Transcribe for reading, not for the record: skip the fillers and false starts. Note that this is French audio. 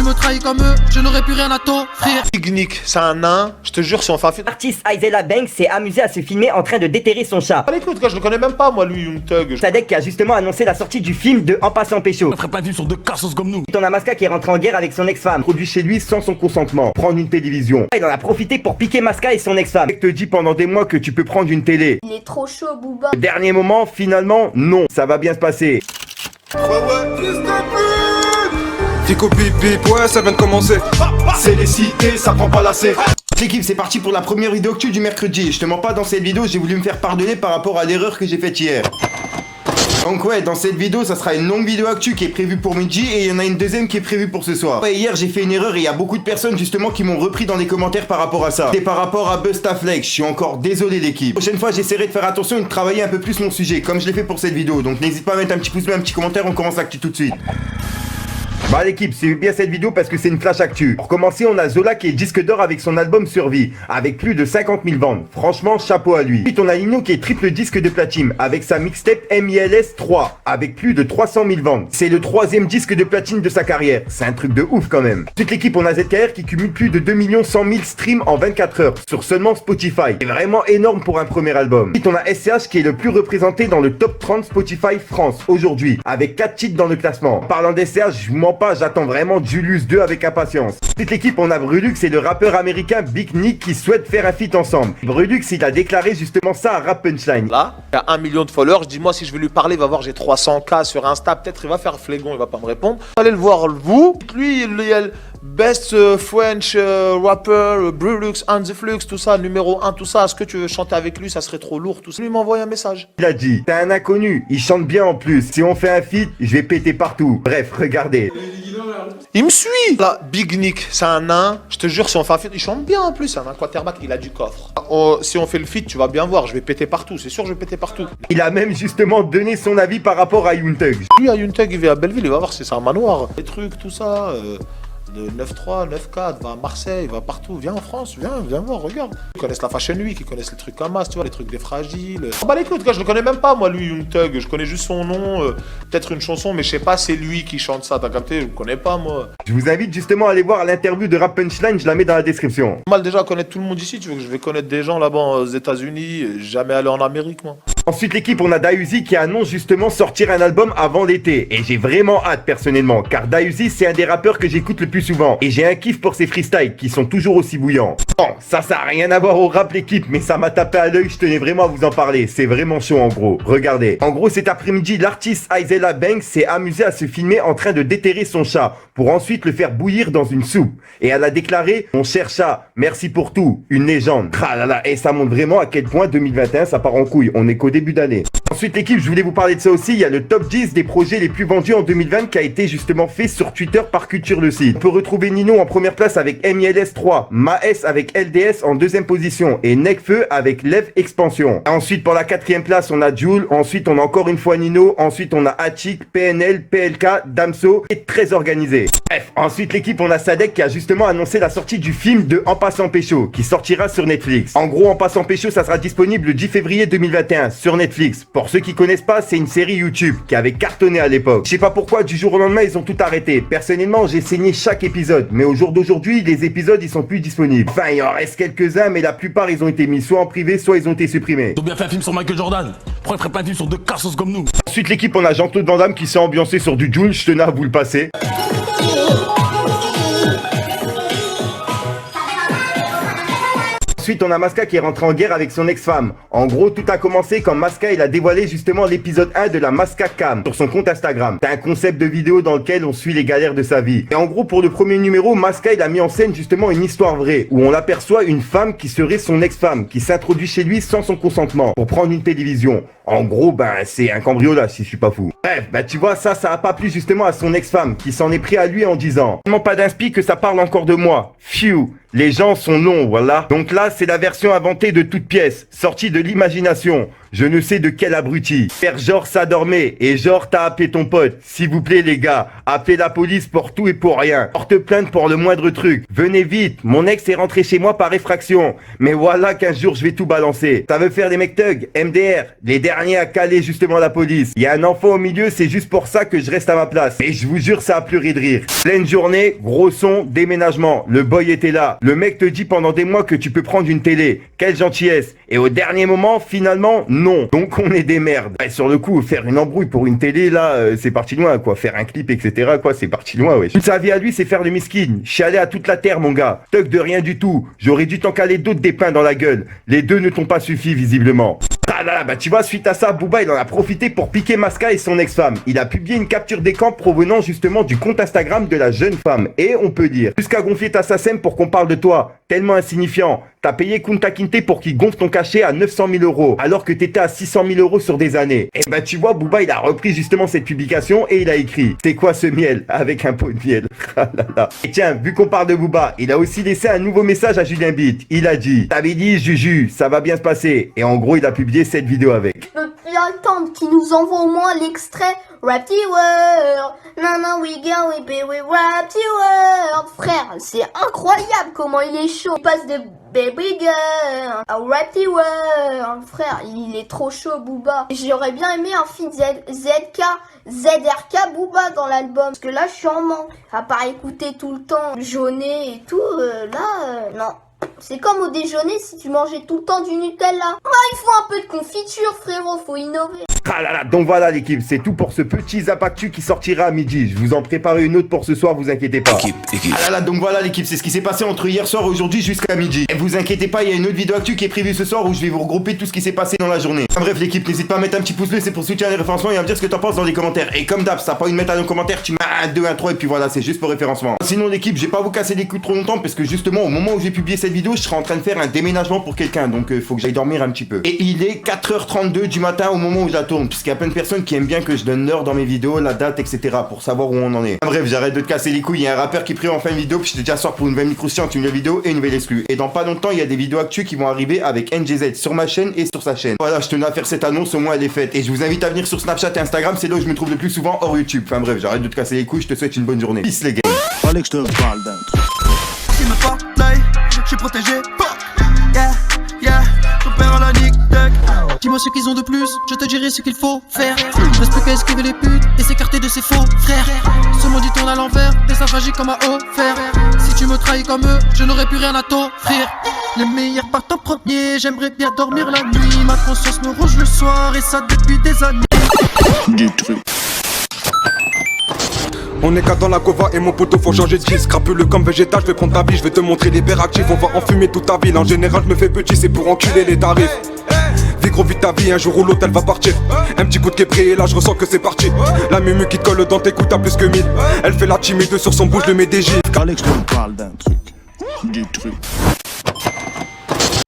tu me trahis comme eux, je n'aurais plus rien à t'offrir. Big Nick, c'est un nain, je te jure, si on fait un film. L'artiste Isaiah Banks s'est amusé à se filmer en train de déterrer son chat. Allez, écoute, je le connais même pas, moi, lui, Young Thug. Sadek qui a justement annoncé la sortie du film de En passant pécho. On ferait pas de film sur deux cassos comme nous. On a Masca qui est rentré en guerre avec son ex-femme. Produit chez lui sans son consentement. Prendre une télévision. Il en a profité pour piquer Masca et son ex-femme. Le mec te dit pendant des mois que tu peux prendre une télé. Il est trop chaud, Booba. Le dernier moment, finalement, non. Ça va bien se passer. Fico bip bip, ouais ça vient de commencer. C'est les cités, ça prend pas la C. L'équipe, c'est parti pour la première vidéo actu du mercredi. Je te mens pas, dans cette vidéo, j'ai voulu me faire pardonner par rapport à l'erreur que j'ai faite hier. Donc ouais, dans cette vidéo, ça sera une longue vidéo actu qui est prévue pour midi et il y en a une deuxième qui est prévue pour ce soir. Ouais, hier j'ai fait une erreur et il y a beaucoup de personnes justement qui m'ont repris dans les commentaires par rapport à ça. C'est par rapport à Bustaflex, je suis encore désolé l'équipe. Prochaine fois, j'essaierai de faire attention et de travailler un peu plus mon sujet, comme je l'ai fait pour cette vidéo. Donc n'hésite pas à mettre un petit pouce bleu, un petit commentaire, on commence l'actu tout de suite. Bah l'équipe, suivez bien cette vidéo parce que c'est une flash actu. Pour commencer, on a Zola qui est disque d'or avec son album Survie, avec plus de 50 000 ventes. Franchement, chapeau à lui. Ensuite, on a Nino qui est triple disque de platine avec sa mixtape MILS 3, avec plus de 300 000 ventes. C'est le troisième disque de platine de sa carrière. C'est un truc de ouf quand même. Ensuite, l'équipe, on a ZKR qui cumule plus de 2 100 000 streams en 24 heures sur seulement Spotify. C'est vraiment énorme pour un premier album. Ensuite, on a SCH qui est le plus représenté dans le top 30 Spotify France aujourd'hui, avec 4 titres dans le classement. En parlant d'SCH, je vous mens pas, j'attends vraiment Julius 2 avec impatience. Toute l'équipe, on a Brulux et le rappeur américain Big Nick qui souhaitent faire un feat ensemble. Brulux, il a déclaré justement ça à Rap Punchline. Là, il y a 1 million de followers, dis-moi si je vais lui parler, il va voir j'ai 300K sur Insta, peut-être il va faire flégon, il va pas me répondre. Allez le voir vous, lui il y a le best French rapper, Brulux, and the Flux, tout ça, numéro 1, tout ça, est-ce que tu veux chanter avec lui, ça serait trop lourd, tout ça. Lui m'envoie un message. Il a dit, t'es un inconnu, il chante bien en plus, si on fait un feat, je vais péter partout. Bref, regardez. Il me suit. Là, Big Nick, c'est un nain, je te jure, si on fait un feat, il chante bien en plus, c'est un quarterback, il a du coffre. Si on fait le feat, tu vas bien voir, je vais péter partout, c'est sûr, je vais péter partout. Il a même justement donné son avis par rapport à Young Thug. Lui, à Young Thug, il vit à Belleville, il va voir si c'est un manoir. Les trucs, tout ça, de 9-3, 9-4, va à Marseille, va partout, viens en France, viens voir, regarde. Ils connaissent la Fashion Week, ils connaissent les trucs comme ça, tu vois, les trucs des fragiles. Ah bah écoute, je le connais même pas, moi, lui, Young Thug, je connais juste son nom, peut-être une chanson, mais je sais pas, c'est lui qui chante ça, t'as capté, je le connais pas, moi. Je vous invite justement à aller voir l'interview de Rap Punchline, je la mets dans la description. Mal déjà à connaître tout le monde ici, tu veux que je vais connaître des gens là-bas aux États-Unis, jamais allé en Amérique, moi. Ensuite, l'équipe, on a Dayuzi qui annonce justement sortir un album avant l'été. Et j'ai vraiment hâte personnellement, car Dayuzi, c'est un des rappeurs que j'écoute le plus souvent. Et j'ai un kiff pour ses freestyles qui sont toujours aussi bouillants. Bon, ça a rien à voir au rap l'équipe, mais ça m'a tapé à l'œil, je tenais vraiment à vous en parler. C'est vraiment chaud en gros. Regardez. En gros, cet après-midi, l'artiste Isaiah Banks s'est amusé à se filmer en train de déterrer son chat pour ensuite le faire bouillir dans une soupe. Et elle a déclaré, mon cher chat, merci pour tout, une légende. Ah là là, et ça montre vraiment à quel point 2021 ça part en couille. On est qu'au début d'année. Ensuite l'équipe, je voulais vous parler de ça aussi, il y a le top 10 des projets les plus vendus en 2020 qui a été justement fait sur Twitter par Culture le site. On peut retrouver Nino en première place avec MILS 3, Maes avec LDS en deuxième position et Nekfeu avec Lev Expansion. Ensuite pour la quatrième place on a Jul, ensuite on a encore une fois Nino, ensuite on a Hachik, PNL, PLK, Damso et très organisé. Bref, ensuite l'équipe on a Sadek qui a justement annoncé la sortie du film de En passant pécho qui sortira sur Netflix. En gros En passant pécho ça sera disponible le 10 février 2021 sur Netflix. Pour ceux qui connaissent pas, c'est une série YouTube qui avait cartonné à l'époque. Je sais pas pourquoi, du jour au lendemain, ils ont tout arrêté. Personnellement, j'ai saigné chaque épisode, mais au jour d'aujourd'hui, les épisodes, ils sont plus disponibles. Enfin, il en reste quelques-uns, mais la plupart, ils ont été mis soit en privé, soit ils ont été supprimés. Ils ont bien fait un film sur Michael Jordan. Pourquoi ils feraient pas un film sur deux cassos comme nous? Ensuite, l'équipe, on a Jean-Claude Van Damme qui s'est ambiancé sur du Jul, je tenais à vous le passer. Ensuite, on a Masca qui est rentré en guerre avec son ex-femme. En gros, tout a commencé quand Masca il a dévoilé justement l'épisode 1 de la Masca Cam sur son compte Instagram. C'est un concept de vidéo dans lequel on suit les galères de sa vie. Et en gros, pour le premier numéro, Masca il a mis en scène justement une histoire vraie où on aperçoit une femme qui serait son ex-femme qui s'introduit chez lui sans son consentement pour prendre une télévision. En gros, c'est un cambriolage si je suis pas fou. Bref, tu vois, ça a pas plu justement à son ex-femme qui s'en est pris à lui en disant « Tellement pas d'inspi que ça parle encore de moi. Phew. Les gens sont longs, voilà. » Donc là, c'est la version inventée de toute pièce, sortie de l'imagination. Je ne sais de quel abruti. Faire genre ça dormait et genre t'as appelé ton pote. S'il vous plaît les gars, appelez la police pour tout et pour rien. Porte plainte pour le moindre truc. Venez vite, mon ex est rentré chez moi par effraction. Mais voilà qu'un jour je vais tout balancer. Ça veut faire des mecs thugs, MDR, les derniers à caler justement la police. Il y a un enfant au milieu, c'est juste pour ça que je reste à ma place. Et je vous jure ça a pleuré de rire. Pleine journée, gros son, déménagement. Le boy était là. Le mec te dit pendant des mois que tu peux prendre une télé. Quelle gentillesse. Et au dernier moment, finalement, non. Donc on est des merdes. Et sur le coup, faire une embrouille pour une télé, là, c'est parti loin, quoi. Faire un clip, etc., quoi, c'est parti loin, ouais. Toute sa vie à lui, c'est faire le miskin. Chialer à toute la terre, mon gars. Thug de rien du tout. J'aurais dû t'en caler d'autres des pains dans la gueule. Les deux ne t'ont pas suffi, visiblement. Ah là là, bah tu vois, suite à ça, Booba, il en a profité pour piquer Maska et son ex-femme. Il a publié une capture d'écran provenant justement du compte Instagram de la jeune femme. Et on peut dire, jusqu'à gonfler ta SACEM pour qu'on parle de toi. Tellement insignifiant. T'as payé Kunta Kinte pour qu'il gonfle ton cachet à 900 000 euros, alors que t'étais à 600 000 euros sur des années. Et bah tu vois, Booba, il a repris justement cette publication et il a écrit « C'est quoi ce miel ?» avec un pot de miel. Et tiens, vu qu'on parle de Booba, il a aussi laissé un nouveau message à Julien Beat. Il a dit « T'avais dit Juju, ça va bien se passer. » Et en gros, il a publié cette vidéo avec. Je peux plus attendre qu'il nous envoie au moins l'extrait Rapty World. Nana we go we be we Rapty World. Frère, c'est incroyable comment il est chaud. Il passe de Baby Girl à Rapty World. Frère, il est trop chaud, Booba. J'aurais bien aimé un feat ZRK Booba dans l'album. Parce que là, je suis en manque. À part écouter tout le temps Jaunet et tout, non. C'est comme au déjeuner si tu mangeais tout le temps du Nutella. Bah, il faut un peu de confiture, frérot, faut innover. Ah là là, donc voilà l'équipe, c'est tout pour ce petit Zap Actu qui sortira à midi. Je vous en prépare une autre pour ce soir, vous inquiétez pas. Ah là là, donc voilà l'équipe, c'est ce qui s'est passé entre hier soir et aujourd'hui jusqu'à midi. Et vous inquiétez pas, il y a une autre vidéo Actu qui est prévue ce soir où je vais vous regrouper tout ce qui s'est passé dans la journée. Enfin, bref l'équipe, n'hésite pas à mettre un petit pouce bleu, c'est pour soutenir les référencements et à me dire ce que t'en penses dans les commentaires. Et comme d'hab, ça pas une mettre à nos commentaires, tu mets un 2, un 3 et puis voilà, c'est juste pour référencement. Sinon l'équipe, je vais pas vous casser les couilles trop longtemps parce que justement au moment où j'ai publié cette vidéo, je serai en train de faire un déménagement pour quelqu'un, donc faut que j'aille dormir un petit peu. Et il est 4h32 du matin au moment où je la tourne, puisqu'il y a plein de personnes qui aiment bien que je donne l'heure dans mes vidéos, la date, etc. pour savoir où on en est. Bref, j'arrête de te casser les couilles, il y a un rappeur qui prie en fin de vidéo, puis je te dis à soir pour une nouvelle micro-science, une nouvelle vidéo et une nouvelle exclue. Et dans pas longtemps, il y a des vidéos actuelles qui vont arriver avec NGZ sur ma chaîne et sur sa chaîne. Voilà, je tenais à faire cette annonce, au moins elle est faite. Et je vous invite à venir sur Snapchat et Instagram, c'est là où je me trouve le plus souvent hors YouTube. Enfin bref, j'arrête de te casser les couilles, je te souhaite une bonne journée. Peace les gars. Fallait que je te parle d'un truc. Qui me porte l'œil, je suis protégé. Yeah, yeah, ton père à la nique duck. Dis-moi ce qu'ils ont de plus, je te dirai ce qu'il faut faire. Reste plus qu'à esquiver les putes et s'écarter de ses faux frères. Ce maudit tourne à l'envers, destin tragique comme à offert. Si tu me trahis comme eux, je n'aurai plus rien à t'offrir. Les meilleurs partent en premier, j'aimerais bien dormir la nuit. Ma conscience me ronge le soir et ça depuis des années. Du truc. On est 4 dans la cova et mon poteau faut changer de disque. Crapuleux comme végétal, je vais prendre ta vie, je vais te montrer l'hyperactif. On va enfumer toute ta ville, en général je me fais petit, c'est pour enculer les tarifs. Vis gros vite ta vie, un jour ou l'autre elle va partir. Un petit coup de québré et là je ressens que c'est parti. La mumu qui te colle dans tes coups t'as plus que 1000. Elle fait la timide sur son bouche de mes DG. Fallait que je te parle d'un truc. Du truc.